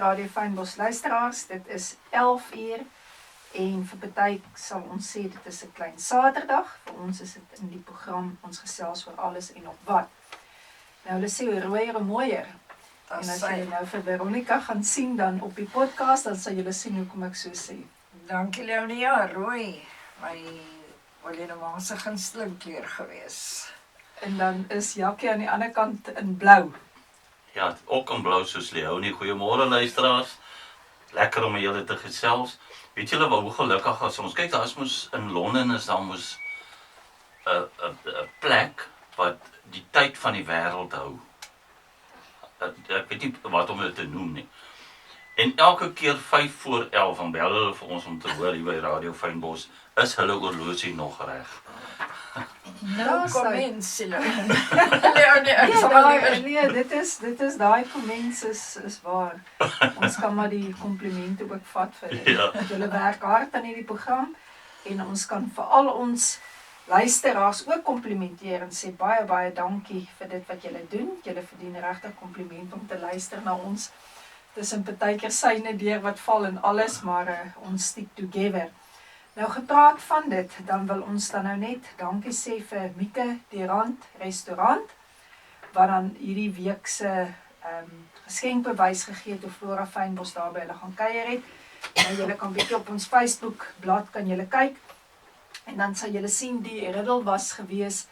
Radio Fynbos luisteraars, dit is 11 uur en vir party sal ons sê dit is 'n klein Saterdag, vir ons is dit in die program ons gesels oor alles en op wat. Nou hulle sê rooi mooier. En as jy nou vir Veronica gaan sien dan op die podcast, dan sal julle sien hoekom ek so sê. Dankie Leonia, rooi, my Wilhelmina se gunsteling kleur gewees. En dan is Jackie aan die ander kant in blou. Ja, ook in blou soos Leonie. Goeiemôre luisteraars. Lekker om julle te gesels. Weet julle hoe gelukkig as ons kyk, daar is mos in Londen is daar mos 'n plek wat die tyd van die wêreld hou. Ek weet nie wat om dit te noem nie. En elke keer 5 voor 11 dan bel hulle vir ons om te hoor hier by Radio Fynbos, is hulle horlosie nog reg? Nou kom in, Leonie. Nee, dit is daai kommens is waar. Ons kan maar die komplimente ook vat vir dit. Ja. Julle werk hard aan hierdie program en ons kan vir al ons luisteraars ook komplimenteer en sê baie dankie vir dit wat julle doen. Julle verdien regtig kompliment om te luister na ons. Dis 'n partykeer syne deur wat val en alles, maar ons stick together. Nou gepraat van dit, dan wil ons dan nou net dankie sê vir Mieke die Rand restaurant, wat dan hierdie week se geskenkbewys gegee het, of Flora Fynbos daar by hulle gaan kuier het. Nou julle kan bietjie op ons Facebook blad kan julle kyk, en dan sal julle sien die riddel was gewees,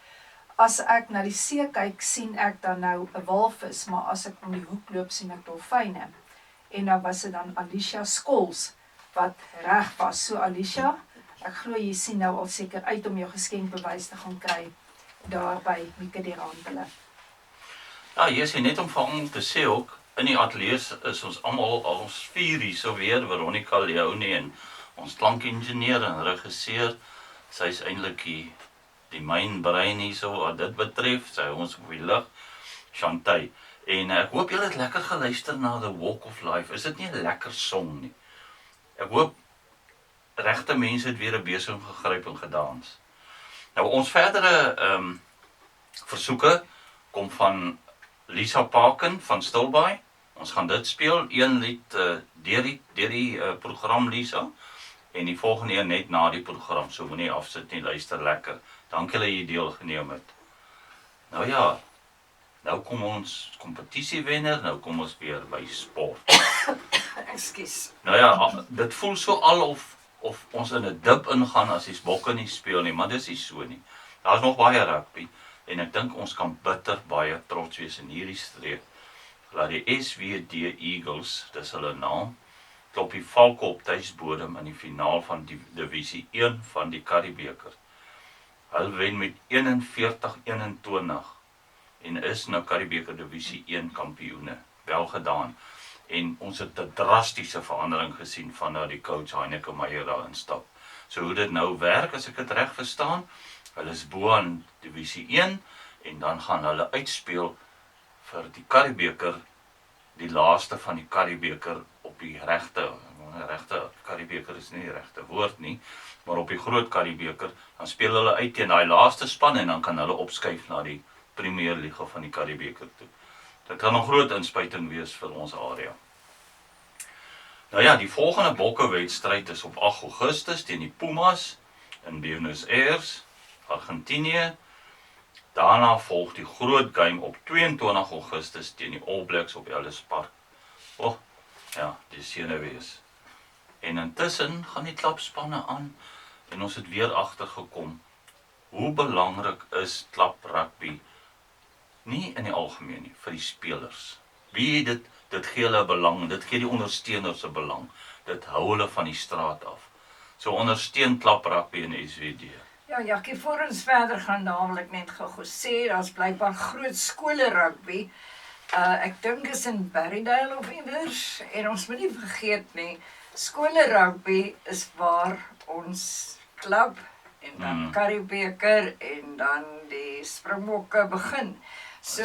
as ek na die see kyk, sien ek dan nou 'n walvis, maar as ek om die hoek loop, sien ek dolfyne. En nou was dit dan Alicia Skols, wat reg was. So Alicia, ek glo jy sien nou al seker uit om jou geskenkbewys te gaan kry, daar by Mieke die Rand hulle. Ja, jy sê net om vir ons te sê ook, in die ateljee is ons almal, ons 4 hier so weer, Veronica, Leonie en ons klankingenieur en regisseur. Sy is eintlik die myn brein hier so wat dit betref, sy ons op die lig, Chantay. En ek hoop julle het lekker geluister na The Walk of Life. Is dit nie 'n lekker song nie? Ek hoop regte mense het weer 'n besem gegryp en gedans. Nou ons verdere versoeke kom van Lisa Parken van Stilbaai. Ons gaan dit speel, een lied deur die program Lisa, en die volgende een net na die program, so moenie afsit nie, luister lekker. Dankie dat jy deelgeneem het. Nou ja, nou kom ons kompetisiewenner, nou kom ons weer by sport. Ekskuus. Nou ja, dit voel so al of ons in 'n dip ingaan as die bokke nie speel nie, maar dis nie so nie. Daar's nog baie rugby, en ek dink ons kan bitter baie trots wees in hierdie streek. Laat die SWD Eagles, dis hulle naam, klop die Valke op tuisbodem in die finaal van die divisie 1 van die Curriebeeker. Hulle wen met 41-21 en is nou Curriebeeker divisie 1 kampioene. Wel gedaan. En ons het 'n drastiese verandering gesien van nou die coach Heineke Meyer daar instap. So hoe dit nou werk, as ek dit reg verstaan, hulle is bo aan divisie 1 en dan gaan hulle uitspeel vir die Curriebeeker, die laaste van die Curriebeeker op die regte Curriebeeker is nie die regte woord nie, maar op die groot Curriebeeker, dan speel hulle uit teen daai laaste span en dan kan hulle opskuif na die Premier Liga van die Curriebeeker toe. Dit kan 'n groot inspuiting wees vir ons area. Nou ja, die volgende bokkewedstryd is op 8 Augustus teen die Pumas in Buenos Aires, Argentinië. Daarna volg die groot game op 22 Augustus teen die All Blacks op Ellis Park. Ja, die sene wees. En intussen gaan die klapspanne aan en ons het weer agtergekom hoe belangrik is klap rugby, nie in die algemeen nie, vir die spelers. Wie dit gee hulle belang, dit gee die ondersteuners se belang, dit hou hulle van die straat af. So ondersteun klap rugby in SWD. Ja, Jackie, voor ons verder gaan, daar wil ek net gou sê, daar's blykbaar groot skole rugby. Ek dink is in Berrydale of iewers, en ons moet nie vergeet nie, skole rugby is waar ons klub en dan Curriebeeker en dan die Springbokke begin. So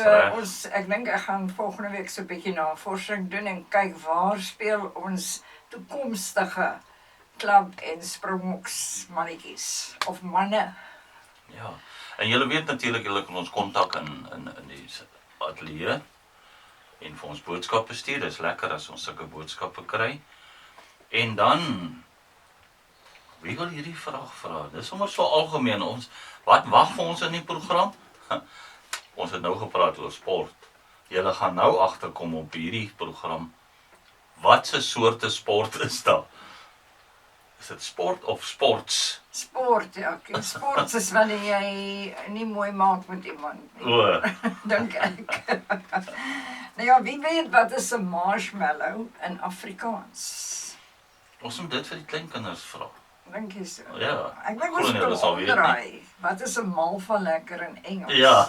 ek dink ek gaan volgende week so 'n bietjie navorsing doen en kyk waar speel ons toekomstige klub en Springboks mannetjies of manne. Ja, en julle weet natuurlik, julle kan ons kontak in die ateljee en vir ons boodskappe stuur. Dis lekker as ons sulke boodskappe kry. En dan, wie wil hierdie vraag vra? Dis sommer so algemeen. Wat wag vir ons in die program? Ons het nou gepraat oor sport. Julle gaan nou agterkom op hierdie program. Wat se soorte sport is daar? Is dit sport of sports? Sport, ja. Sport is wanneer jy nie mooi maak met iemand nie, O, dink ek. Nou ja, wie weet wat is 'n marshmallow in Afrikaans? ons moet dit vir die kleinkinders vra. Dink jy so? Ja. Ek dink Glo ons nie hulle moet sal weet nie. omdraai. Wat is 'n malva lekker in Engels? Ja,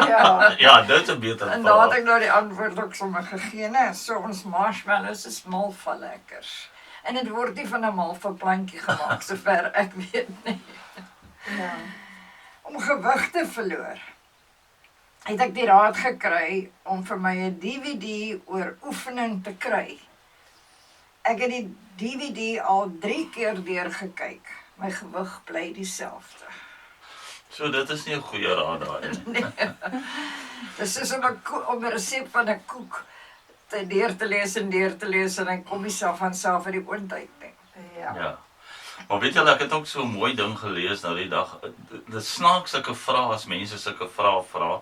Ja, ja, dit is 'n beter En daar het vraag. ek nou die antwoord ook sommer gegee, né? So ons marshmallows is malva lekker. En dit word nie van 'n malva plantjie gemaak, sover ek weet nie. ja. Om gewig te verloor, het ek die raad gekry om vir my 'n DVD oor oefening te kry. Ek het die DVD al 3 keer deurgekyk. My gewig bly dieselfde. So dit is nie 'n goeie raad daai nie. Dis soos om 'n resep van 'n koek deur te lees en dan kom jy self van self uit die oond uit nie. Ja. Ja. Maar weet julle, ek het ook so 'n mooi ding gelees nou die dag. Dit snaaks sulke vrae as mense sulke vrae vra.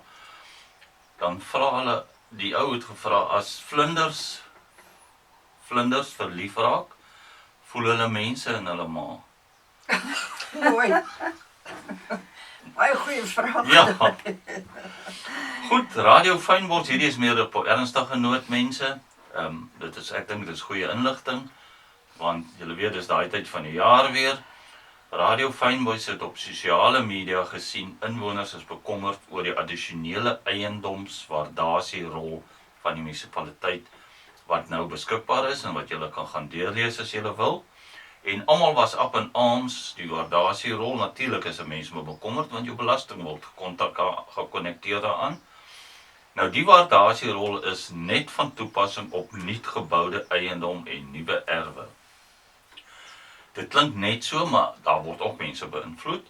Dan vra hulle, die ou het gevra, as vlinders verlief raak, voel hulle mense in hulle ma. Mooi. Baie goeie vraag. Ja. Goed, Radio Fynbos, hierdie is meer op ernstige noot mense. Ek dink dit is goeie inligting, want julle weet dis daai tyd van die jaar weer. Radio Fynbos het op sosiale media gesien inwoners is bekommerd oor die addisionele eiendomswaardasierol van die munisipaliteit wat nou beskikbaar is en wat julle kan gaan deurlees as julle wil. En almal was up in arms, die waardasierol. Natuurlik is 'n mens maar bekommerd want jou belasting word gekonnekteer daaraan. Nou die waardasierol is net van toepassing op nuut geboude eiendom en nuwe erwe. Dit klink net so, maar daar word ook mense beïnvloed.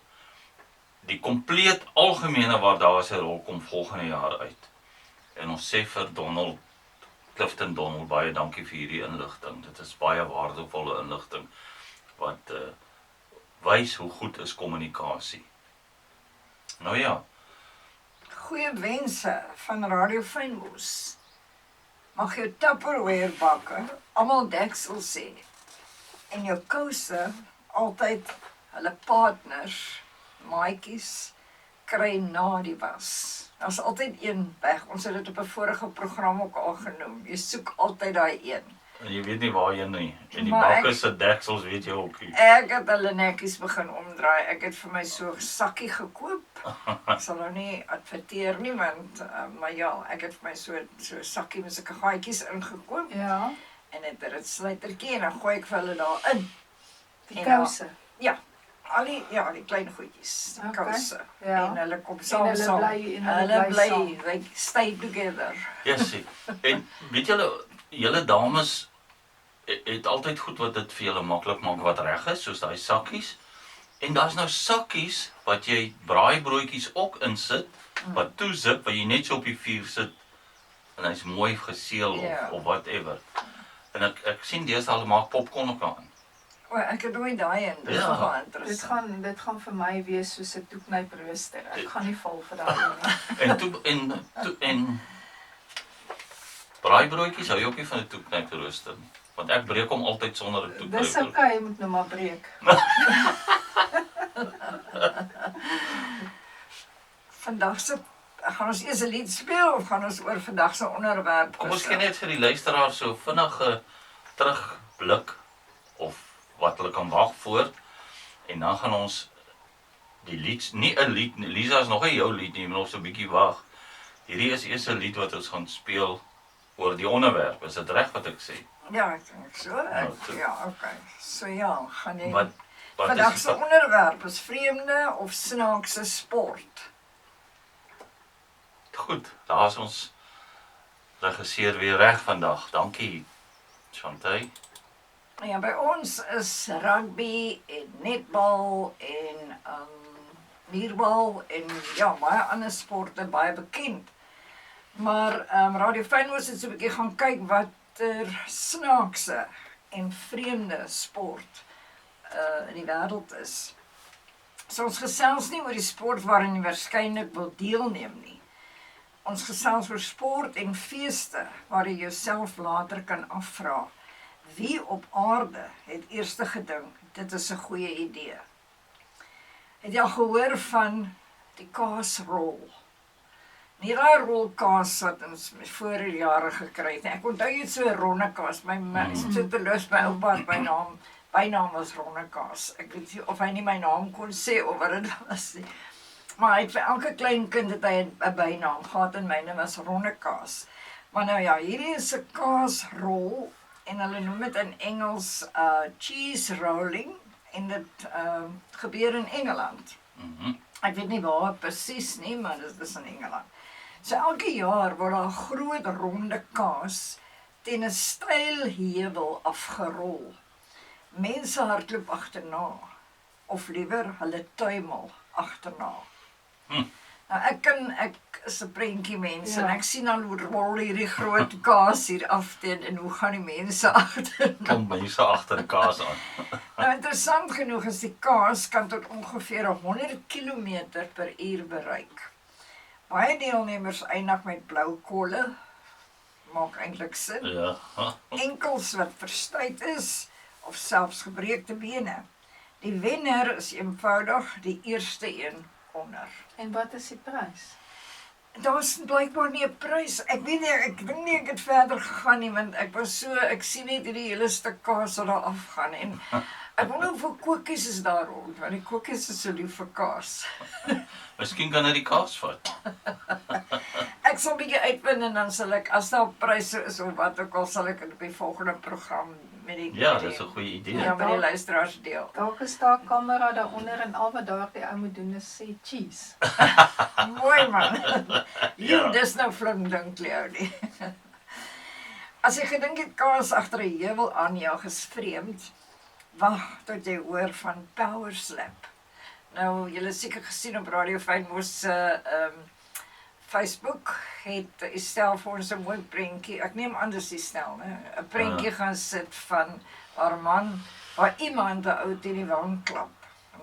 Die kompleet algemene waardasierol kom volgende jaar uit. En ons sê vir Clifton Donald, baie dankie vir hierdie inligting. Dit is baie waardevolle inligting wat wys hoe goed is kommunikasie. Nou ja, Goeie wense van Radio Fynbos. Mag jou Tupperware bakke almal deksels sê. En jou kouse altyd hulle partners, maatjies, kry na die was. Daar's altyd een weg. Ons het dit op 'n vorige program ook al genoem. Jy soek altyd daai een. en jy weet nie waarheen nie. En die Maar bakke se deksels weet jy ook nie. Ek het hulle netjies begin omdraai. Ek het vir my so 'n sakkie gekoop. Ek sal nou nie adverteer nie, want maar ja, ek het vir my so 'n sakkie met sulke gaatjies ingekoop Ja, en het 'n ritsluitertjie en dan gooi ek vir hulle daarin. die En kouse. Al die klein goedjies, die Okay, kouse. ja. En hulle kom En saam. hulle bly saam. They stay together. Yes, en weet julle dames het altyd goed wat dit vir julle maklik maak wat reg is, soos daai sakkies. En daar's nou sakkies wat jy braaibroodjies ook insit, wat toezip, wat jy net so op die vuur sit en hy's mooi geseël Ja. of whatever. En ek sien deesdae hulle maak popcorn ook aan. O, ek het nooit daai in. Dit is Ja. nogal Dit interessant. gaan vir my wees soos 'n toeknyprooster. Ek gaan nie val vir daai nie. En braaibroodjies hou jy ook nie van 'n toeknyprooster nie. Want ek breek hom altyd sonder 'n Dis toeknyprooster. okay, jy moet nou maar breek. Vandag gaan ons eers 'n lied speel of gaan ons oor vandag se onderwerp? Kom ons gee net vir die luisteraar so vinnige terugblik of wat hulle kan wag voor. En dan gaan ons die lied, nie 'n lied, Lisa is nog nie jou lied nie, maar nog so 'n bietjie wag. Hierdie is eers 'n lied wat ons gaan speel oor die onderwerp. Is dit reg wat ek sê? Ja, ek dink so. goed. Ja, okay. So ja, gaan jy Wat vandag is se onderwerp is vreemde of snaakse sport. goed? Daar's ons regisseur weer reg vandag. Dankie, Chantay. Ja, by ons is rugby en netbal en muurbal en ja, baie ander sporte baie bekend. Maar Radio Fynbos het so 'n bietjie gaan kyk watter snaakse en vreemde sport in die wêreld is. So ons gesels nie oor die sport waarin jy waarskynlik wil deelneem nie. Ons gesels oor sport en feeste waar jy jouself later kan afvra, wie op aarde het eers gedink, dit is 'n goeie idee. Het jy al gehoor van die kaasrol? Nie daai rol kaas wat ons vorige jare gekry het nie. Ek onthou jy so 'n ronde kaas. My so te lus my oupa het bynaam was ronde kaas. Ek weet nie of hy nie my naam kon sê of wat dit was nie. Maar hy het vir elke klein kind het hy 'n bynaam gehad en myne was ronde kaas. Maar nou ja, hierdie is 'n kaasrol en hulle noem dit in Engels cheese rolling en dit gebeur in Engeland. Ek weet nie waar presies nie, maar dit is in Engeland. So elke jaar word daar 'n groot ronde kaas teen 'n steil heuwel afgerol. Mense hardloop agterna of liewer hulle tuimel agterna. Nou ek is 'n prentjie mens en ek sien al hoe rol hierdie groot kaas hier af teen en hoe gaan die mense agterna. Kom mense agter die kaas aan. Nou interessant genoeg is die kaas kan tot ongeveer 100 km/h bereik. Baie deelnemers eindig met blou kolle, maak eintlik sin. Ja. Enkels wat verstuit is of selfs gebreekte bene. Die wenner is eenvoudig die eerste een onder. En wat is die prys? Daar is blykbaar nie 'n prys. Ek weet nie, ek dink nie ek het verder gegaan nie, want ek sien net hierdie hele stuk kaas wat daar afgaan en ek wonder hoeveel koekies is daar rond, want die koekies is so lief vir kaas. Miskien kan hy die kaas vat. Ek sal 'n bietjie uitvind en dan sal ek, as daar pryse is of wat ook al, sal ek dit op die volgende program met die Ja, dis 'n goeie idee. ja, met die luisteraars deel. Dalk is daar 'n kamera daaronder en al wat daardie ou moet doen is sê cheese. Mooi man. Ja. Dis nou flink dink Leo nie. As jy gedink het kaas agter 'n heuwel aanjag is vreemd, wag tot jy hoor van Power Slap. Nou, julle het seker gesien op Radio Fynbos se Facebook het Estel vir ons 'n mooi prentjie. Ek neem aan dis Estel, né? 'n prentjie gaan sit van haar man waar iemand 'n ou teen die wang klap.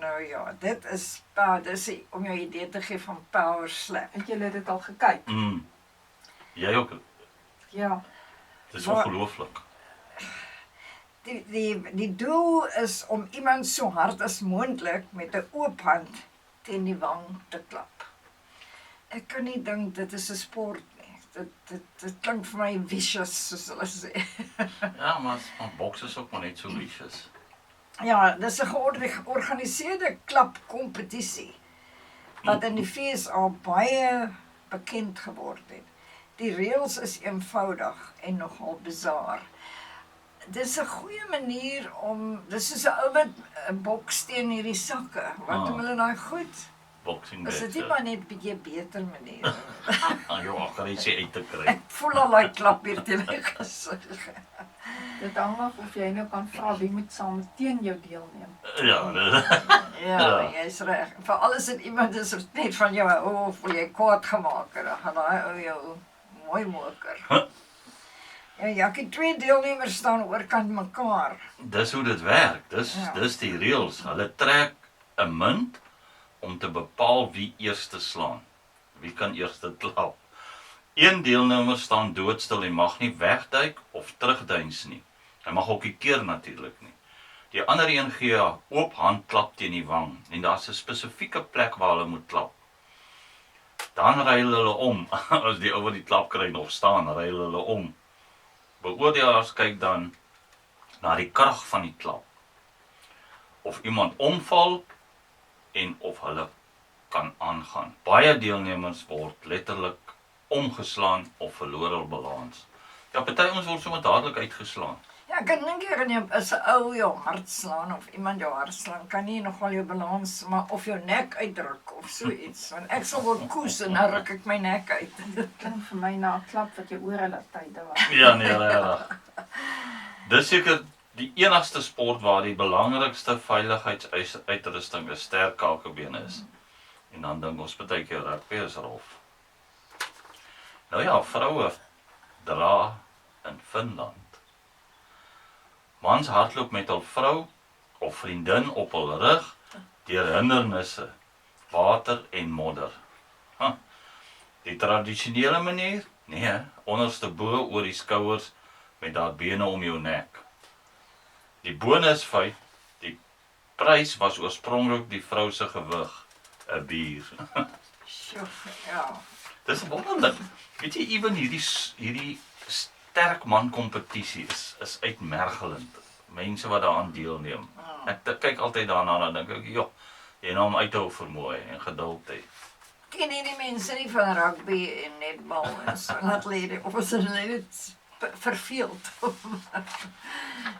Nou ja, dit is om jou idee te gee van Power Slap. Het julle dit al gekyk? Jy ook. Ja. Dis Maar- ongelooflik. Die doel is om iemand so hard as moontlik met 'n oop hand teen die wang te klap. Ek kan nie dink dit is 'n sport nie. Dit klink vir my vicious, soos hulle sê. Ja, maar boks is ook maar net so vicious. Ja, dis 'n georganiseerde klapkompetisie wat in die FSA baie bekend geword het. Die reëls is eenvoudig en nogal bizar. Dis 'n goeie manier om, dis soos 'n ou wat 'n boks teen hierdie sakke. Wat doen hulle daai goed? Boxing Is dit nie maar net 'n bietjie beter manier? Ja, agressie uit te kry. Ek voel al daai klap hier teen my gesig. Dit hang af of jy nou kan vra wie moet saam teen jou deelneem. Ja, Ja, jy's reg. Vir alles en iemand is net van jou, voel jy kwaad gemaak en dan gaan daai ou jou mooi moker. Ja, ek het 2 deelnemers staan oorkant mekaar. dis hoe dit werk. Ja. Dis die reëls. Hulle trek 'n munt om te bepaal wie eerste slaan. Wie kan eerste klap. Een deelnemer staan doodstil en mag nie wegduik of terugduins nie. Hy mag ook nie keer natuurlik nie. Die ander een gee 'n oop handklap teen die wang en daar's 'n spesifieke plek waar hulle moet klap. Dan ry hulle om. As die ou wat die klap kry nog staan, ry hulle om. Beoordelaars kyk dan na die krag van die klap. Of iemand omval en of hulle kan aangaan. Baie deelnemers word letterlik omgeslaan of verloor hul balans. Ja, party ons word sommer dadelik uitgeslaan. Ja, ek kan dink jy as 'n ou jou hart slaan of iemand jou hart slaan, kan jy nogal jou balans maar of jou nek uitdruk of so iets. Want ek sal word koes en dan ruk ek my nek uit. Dit klink vir my na 'n klap wat jou ore laat tyde was. Ja, nee, regtig. Dis seker die enigste sport waar die belangrikste veiligheidsuitrusting 'n sterk kakebeen is. En dan dink ons partykeer rugby is rof. Nou ja, vroue dra in Finland. Mans hardloop met hul vrou of vriendin op hul rug deur hindernisse, water en modder. Die tradisionele manier? Nee, onderste bo oor die skouers met daar bene om jou nek. Die bonusfeit, die prys was oorspronklik die vrou se gewig, 'n bier. Sjoe, ja. Dis wonderlik. Weet jy, ewen hierdie sterk man kompetisie is uitmergelend. Mense wat daaraan deelneem. Ek kyk altyd daarna en dink ek, joh, jy nou om uit te hou vermoë en geduld hê. Ken jy die mense nie van rugby en netbal en so atlete, of is hulle net verveeld?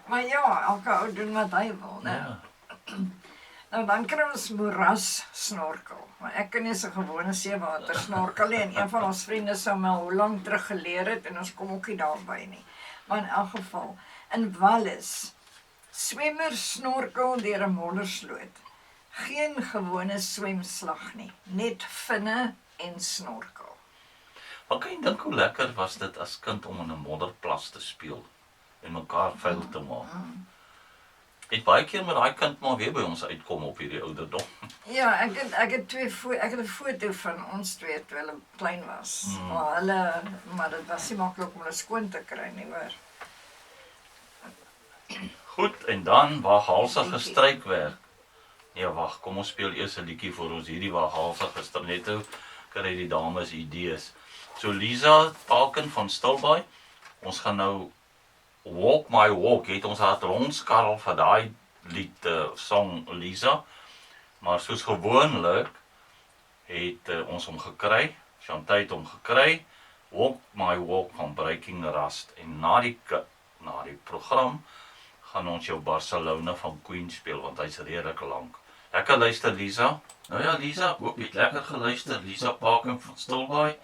Maar ja, elke ou doen wat hy wil, né? Ja. Nou dan kry ons moeras snorkel. Maar ek kan nie so gewone seewater snorkel nie. En een van ons vriende sou my hoe lank terug geleer het en ons kom ook nie daarby nie. Maar in elk geval, in Wallis, swemmers snorkel deur 'n moddersloot. Geen gewone swemslag nie, net vinne en snorkel. Maar kan jy dink hoe lekker was dit as kind om in 'n modderplas te speel en mekaar vuil te maak? Het baie keer met daai kind maar weer by ons uitkom op hierdie ouderdom. Ja, ek het 'n foto van ons twee toe hulle klein was. Maar dit was nie maklik om hulle skoon te kry nie, hoor. Goed, en dan waaghalsige strykwerk. Nee, wag, kom ons speel eers 'n liedjie vir ons hierdie waaghalsige stryk. Net hoe kry die dames idees. So Lisa Falken van Stilbaai, ons gaan nou Walk My Walk, het ons haar rondskarrel vir daai lied song Lisa, maar soos gewoonlik het ons hom gekry, Chantay het hom gekry, Walk My Walk van Breaking Rust, en na die program gaan ons jou Barcelona van Queen speel, want hy's redelik lank. Lekker luister Lisa. Nou ja Lisa, hoop jy het lekker geluister, Lisa Falken van Stilbaai,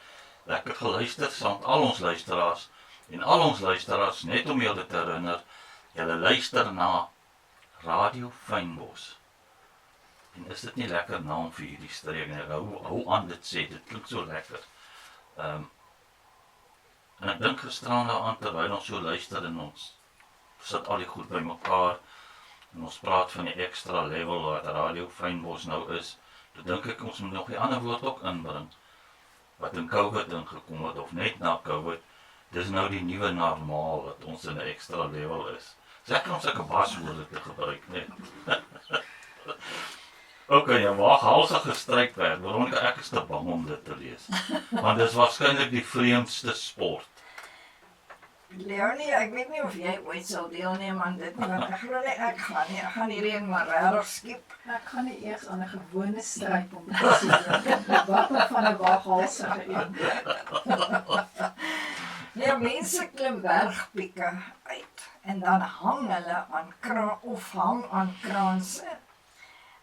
lekker geluister, saam al ons luisteraars. En al ons luisteraars, net om julle te herinner, julle luister na Radio Fynbos. En is dit nie lekker naam vir hierdie streek nie? Hou aan dit sê, dit klink so lekker. En ek dink gisteraan daaraan, terwyl ons so luister en ons sit al die goed by mekaar, en ons praat van die extra level wat Radio Fynbos nou is, dan dink ek ons moet nog die ander woord ook inbring, wat in COVID ingekom het, of net na COVID. Dis nou die nuwe normaal wat ons in 'n ekstra level is. Seker om sulke baswoorde te gebruik, nee. Okay, ja, waaghalsige strykwerk. Veronica, ek is te bang om dit te lees. Want dis waarskynlik die vreemdste sport. Leonie, ek weet nie of jy ooit sal deelneem aan dit nie, want ek glo nie ek gaan nie. Ek gaan hierdie een maar regtig skiep. Ek gaan nie eers aan 'n gewone stryd om te sien. Wat van 'n waaghalsige een. Nee, mense klim bergpieke uit en dan hang hulle aan kraanse.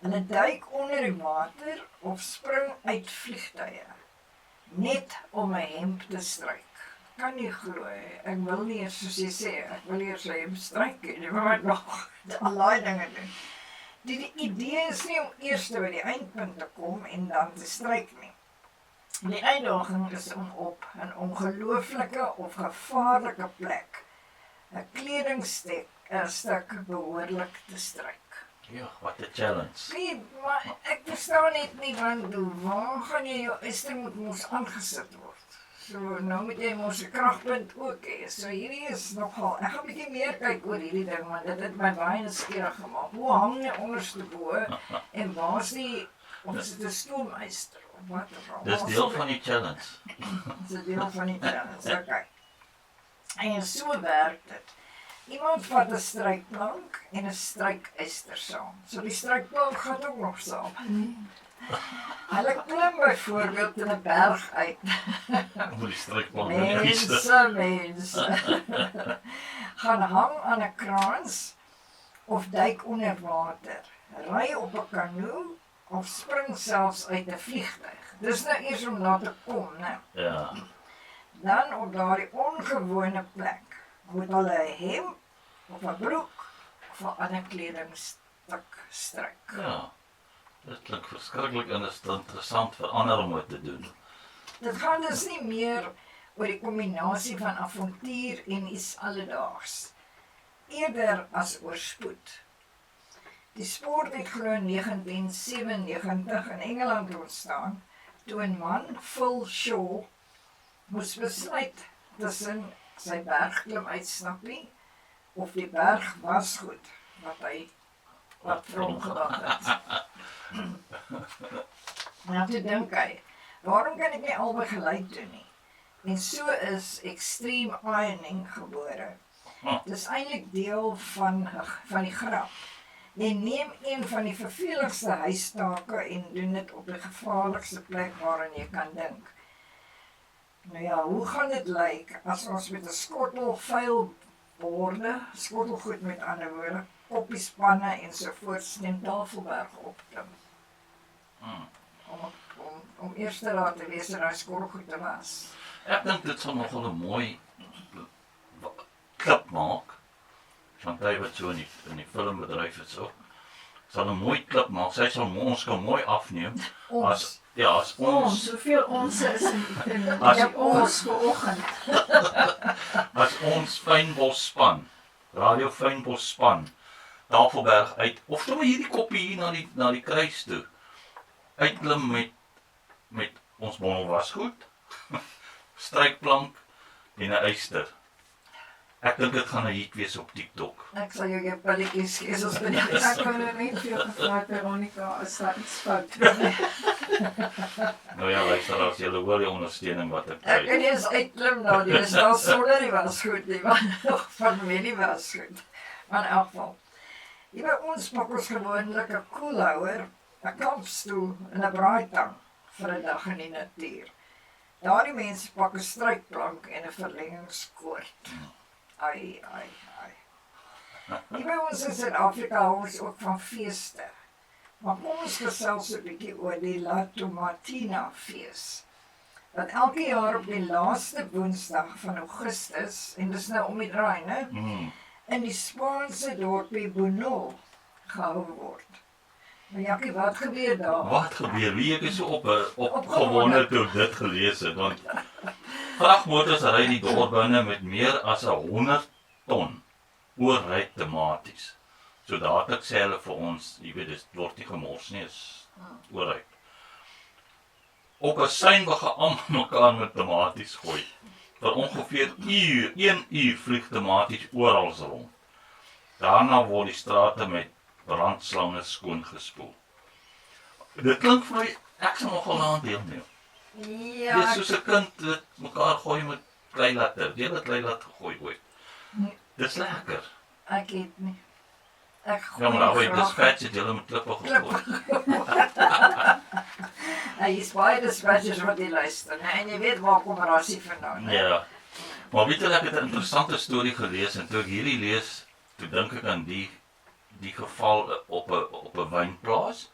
Hulle duik onder die water of spring uit vliegtuie, net om 'n hemp te stryk. Kan nie glo, ek wil nie eers, soos jy sê, ek wil eers 'n hemp stryk nie, maar nog al daai dinge doen. Die idee is nie om eers by die eindpunt te kom en dan te stryk nie. Die uitdaging is om op 'n ongelooflike of gevaarlike plek 'n kledingstuk behoorlik te stryk. Ja, wat 'n challenge. Nee, maar ek verstaan net nie, want waar gaan jy jou yster moet mos aangesit word? So, nou moet jy mos 'n kragpunt ook hê. So hierdie is nogal, ek gaan 'n bietjie meer kyk oor hierdie ding, want dit het my baie nuuskierig gemaak. Hoe hang jy onderste bo en waar's die, of is dit 'n stoomyster of wat ook al? Dis deel van die challenge. Dis 'n deel van die challenge, okay. En so werk dit. Iemand vat 'n strykplank en 'n strykyster saam. So die strykplank gaan ook nog saam. Hulle klim byvoorbeeld in 'n berg uit. Moet die strykplank Mense. Gaan hang aan 'n kraans of duik onder water. Ry op 'n kanoe of spring selfs uit 'n vliegtuig. Dis nou eers om na te kom, né? Ja. Dan op daardie ongewone plek moet hulle 'n hemp of 'n broek of 'n ander kledingstuk stryk. Ja. Dit klink verskriklik interessant vir ander om dit te doen. Dit gaan dus nie meer oor die kombinasie van avontuur en iets alledaags, eerder as oorspoed. Die sport het glo in 1997 in Engeland ontstaan, toe 'n man, Phil Shaw, moes besluit tussen sy bergklim uitstappie of die berg was goed wat vir hom gedaan het. Nou toe dink hy, waarom kan ek nie albei gelyk doen nie? En so is extreme ironing gebore. Dis eintlik deel van die grap. En neem een van die verveligste huistake en doen dit op die gevaarlikste plek waarin jy kan dink. Nou ja, hoe gaan dit lyk as ons met 'n skottel vuil borde, skottelgoed met ander woorde, koppiespanne ensovoorts teen Tafelberg opklim? Om eers te laat te wees en hy skottelgoed te was. Ek dink dit sal nogal 'n mooi klip maak. Want hy wat so in die filmbedryf is ook. Sal 'n mooi klip maak. Sy sal ons kan mooi afneem. As ons soveel ons is in ons vanoggend. As ons fynbos span, Radio Fynbos span, Tafelberg uit, of sommer hierdie koppie hier na die kruis toe, uitklim met ons bondel wasgoed, strykplank en 'n yster. Ek dink dit gaan 'n hit wees op TikTok. Ek sal jou pilletjies gee soos by die Ek kan nou net vir jou gevra, Veronica, as daar iets fout. Nou ja, luister, as jy hoor die ondersteuning wat ek Ek kan kry. nie eens uitklim nou, die is daar sonder die wasgoed nie, maar nog van my die wasgoed. Maar in elk geval, hier by ons pak ons gewoonlik 'n koelhouer, 'n kampstoel en 'n braaitang vir 'n dag in die natuur. Daardie mense pak 'n strykplank en 'n verlengingskoord. Ai. Hier by ons in Suid-Afrika hou ons ook van feeste. Maar kom ons gesels 'n bietjie oor die La Tomatina fees. Wat elke jaar op die laaste Woensdag van Augustus, en dis nou om die draai, né? In die Spaanse dorpie Bunol gehou word. Maar Jackie, wat gebeur daar? Wat gebeur? Wie ek is so opgewonde toe ek dit gelees het, want vragmotors ry die dorp binne met meer as 100 ton oorryk tomaties. So dadelik sê hulle vir ons, jy weet, dit word nie gemors nie, is oorryk. Op 'n sein begin almal mekaar met tomaties gooi. Vir ongeveer 1 uur vlieg tomaties oral rond. Daarna word die strate met brandslange skoon gespoel. Dit klink vir my, ek sal nogal aan deelneem. Ja, Dit is soos 'n kind wat mekaar gooi met kleilatter. Jy het kleilatter gegooi ooit. Dis lekker. ek het nie. Ek Ja, maar gooi nou, dis vet het julle met klippe gegooi. Hy is baie dispatches wat jy luister, né? En jy weet waar kom rassie vandaan, né? Ja. Maar weet jy, ek het 'n interessante storie gelees en toe ek hierdie lees, toe dink ek aan die geval op 'n wynplaas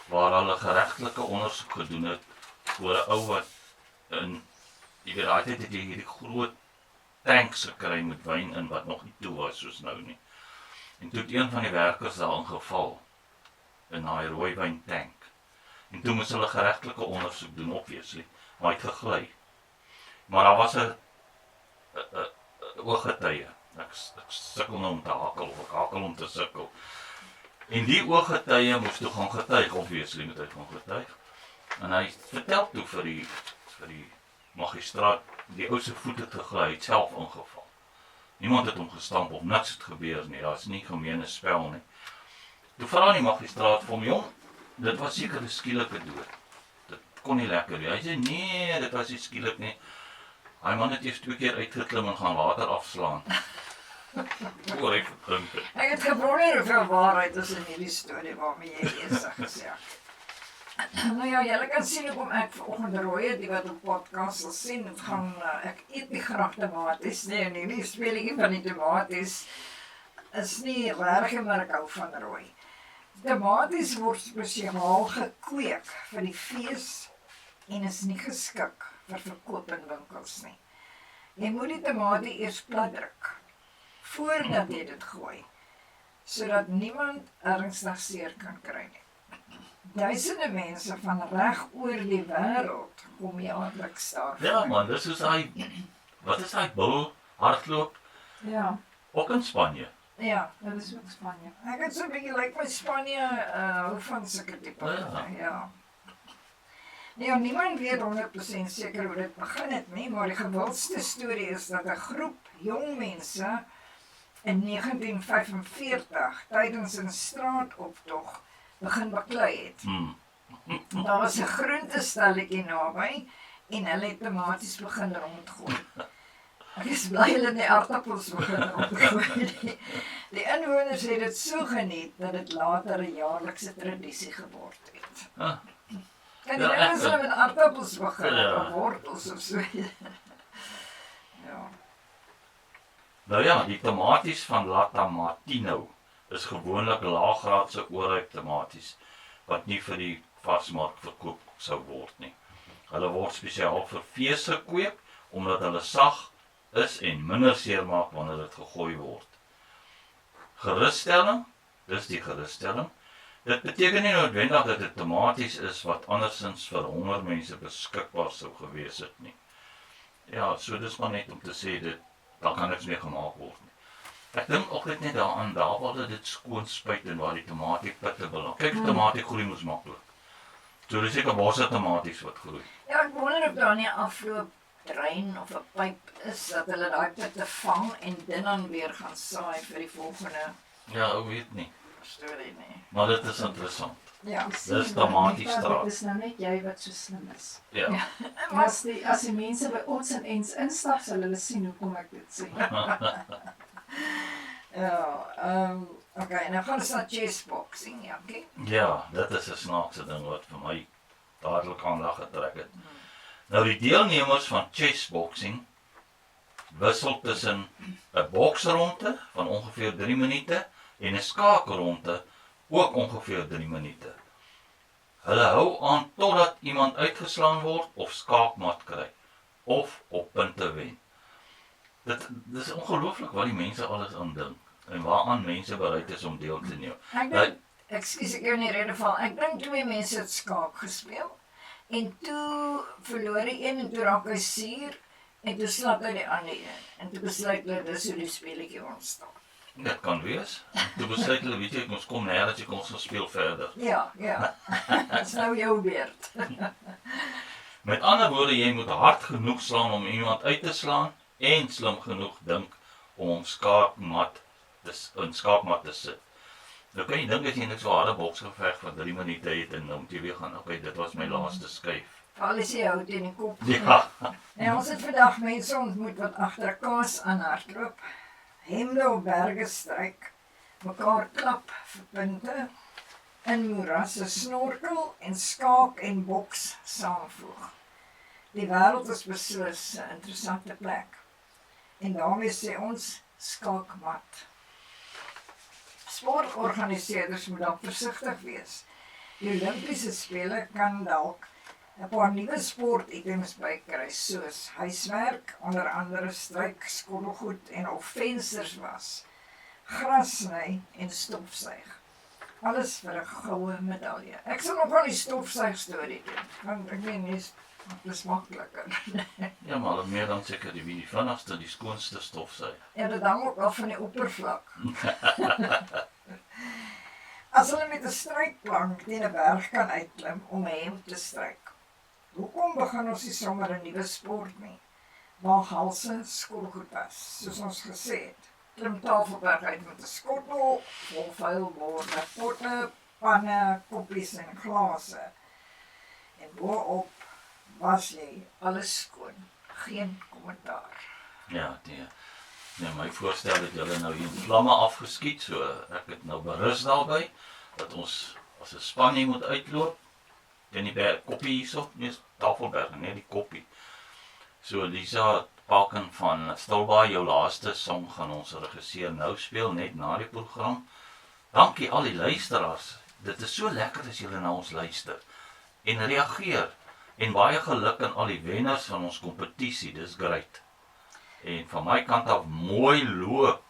waar hulle geregtelike ondersoek gedoen het oor 'n ou wat in jy weet daai tyd het jy hierdie groot tanks gekry met wyn in wat nog nie toe was soos nou nie. En toe het een van die werkers daar ingeval in daai rooi wyn tank. En toe moes hulle geregtelike ondersoek doen, obviously, maar hy het gegly. Maar daar was 'n ooggetuie. Ek sukkel nou om te hakel, of ek hakel om te sukkel. En die ooggetuie moes toe gaan getuig, obviously moet hy gaan getuig. En hy vertel toe vir die magistraat, die ou se voet het gegly, hy het self ingeval. Niemand het hom gestamp of niks het gebeur nie, daar is nie gemeene spel nie. Toe vra die magistraat vir hom, jong, dit was seker 'n skielike dood. Dit kon nie lekker nie. Hy sê nee, dit was nie skielik nie. Hy man het eers 2 keer uitgeklim en gaan water afslaan. Hoor ek gedink het. Ek het gewonder hoeveel waarheid is in hierdie storie waarmee jy besig is, ja. Nou ja, julle kan sien hoekom ek vanoggend rooi het, die wat op podcast sal sien, het gaan, ek eet nie graag tomaties nie, en die speletjie van die tomaties is nie regtig, maar ek hou van rooi. Tomaties word spesiaal gekweek vir die fees en is nie geskik vir verkoop in winkels nie. Jy moet die tomatie eers plat druk voordat jy dit gooi, sodat niemand ernstig seer kan kry nie. duisende mense van reg oor die wêreld kom jaarliks daar. Ja man, dis soos wat is daai bil hardloop Ja, ook in Spanje. Ja, dat is ook Spanje. ek het so 'n bietjie lyk my Spanje hou van sulke tipe dinge, ja. Ja, niemand weet 100% seker hoe dit begin het nie, maar die gewildste storie is dat 'n groep jong mense in 1945 tydens 'n straatoptog begin baklei het. Daar was 'n groentestalletjie naby en hulle het tematies begin rondgooi. Ek is bly hulle het nie aardappels begin rondgooi. Die inwoners het dit so geniet dat dit later 'n jaarlikse tradisie geword het. En die mense hulle met aardappels begin, of wortels of so. Ja. Nou ja, die tomaties van Lata Martino is gewoonlik laaggraadse oorryp tomaties wat nie vir die varsmark verkoop sou word nie. Hulle word spesiaal vir vleis gekweek omdat hulle sag is en minder seer maak wanneer dit gegooi word. Gerusstelling, dis die gerusstelling. Dit beteken nie noodwendig dat dit tomaties is wat andersins vir honger mense beskikbaar sou gewees het nie. Ja, so dis maar net om te sê dit daar kan niks mee gemaak word nie. Ek dink ook net daaraan daar waar dit skoon spuit en waar die tomatiepitte belang. Kyk, tomatie groei mos maklik. So dis seker bosse tomaties wat groei. Ja, ek wonder of daar nie 'n afloopdrein of 'n pyp is dat hulle daai pitte vang en dit dan weer gaan saai vir die volgende Ja, ek weet nie. storie nie. Maar dit is interessant. Ja. Dis tomatiestraat. Dit is nou net jy wat so slim is. Ja. En as die mense by ons en ens instap, sal hulle sien hoekom ek dit sê. Ja, okay, nou gaan ons na chessboxing, ja, okay? Ja, dit is 'n snaakse ding wat vir my dadelik aandag getrek het. Nou die deelnemers van chessboxing wissel tussen 'n boksronde van ongeveer 3 minute en 'n skaakronde ook ongeveer 3 minute. Hulle hou aan totdat iemand uitgeslaan word of skaakmat kry of op punte wen. Dit is ongelooflik wat die mense alles aandink en waaraan mense bereid is om deel te neem. Ek dink, ekskuus ek jou nie rede val, ek dink 2 mense het skaak gespeel en toe verloor die een en toe raak hy suur en toe slap hy die ander een en toe besluit hulle dis hoe die speletjie ontstaan. Dit kan wees. Toe besluit hulle, weet jy, ek ons kom nêrens, ek ons speel verder. Ja, dit is nou jou beurt. Met ander woorde, jy moet hard genoeg slaan om iemand uit te slaan en slim genoeg dink om hom in skaakmat te sit. Nou kan jy dink as jy net so harde boksgeveg van 3 minute het en dan moet jy weer gaan, okay, dit was my laaste skuif. Alles jy hou teen die kop. Ja. En ons het vandag mense ontmoet wat agter 'n kaas aanhardloop, hemde op berge stryk, mekaar klap vir punte, in moerasse snorkel en skaak en boks saamvoeg. Die wêreld is beslis 'n interessante plek. En daarmee sê ons skaakmat. Sportorganiseerders moet dan versigtig wees. Die Olimpiese spele kan dalk 'n paar nuwe sportitems bykry soos huiswerk, onder andere stryk, skottelgoed en of vensters was, gras sny en stofsuig. Alles vir 'n goue medalje. Ek sal nog wel die stofsuig storie doen, want ek weet nie, dit is makliker. Ja, maar meer dan seker die vinnigste, die skoonste stofsuig. Ja, dit hang ook af van die oppervlak. As hulle met 'n strykplank teen 'n berg kan uitklim om 'n hemp te stryk, hoekom begin ons nie sommer 'n nuwe sport nie? Waaghalse skottelgoed was, soos ons gesê het. Klim Tafelberg uit met 'n skottel, vol vuil borde, potte, panne, koppies en glase. En boop was jy alles skoon, geen kommentaar. Ja, my voorstel het julle nou hier in vlamme afgeskiet, so ek het nou berus daarby, dat ons as 'n span moet uitloop, en die berg koppie hierso, nie Tafelberg, nie die koppie. So Lisa Paken van Stilbaai, jou laaste song gaan ons regisseur nou speel, net na die program. Dankie al die luisteraars, dit is so lekker as julle na ons luister, en reageer, en baie geluk aan al die wenners van ons kompetisie, dis great. En van my kant af mooi loop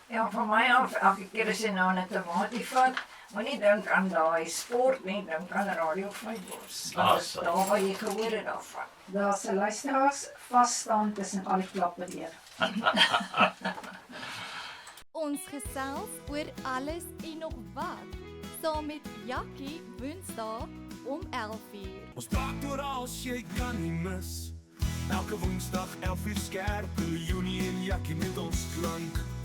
Ja, van my af, elke keer as jy nou net 'n maatie vat, moenie dink aan daai sport nie, dink aan Radio Vrybosch. Want dit is Sy. daar waar jy gehoor het daarvan. Daar's 'n luisteraars vas staan tussen al die klappe deur. Ons gesels oor alles en nog wat, saam met Jakkie Woensdae om 11:00. Ons praat oor als jy kan nie mis. Elke Woensdag 11:00 skerp, Leonie en Jakkie met ons klank.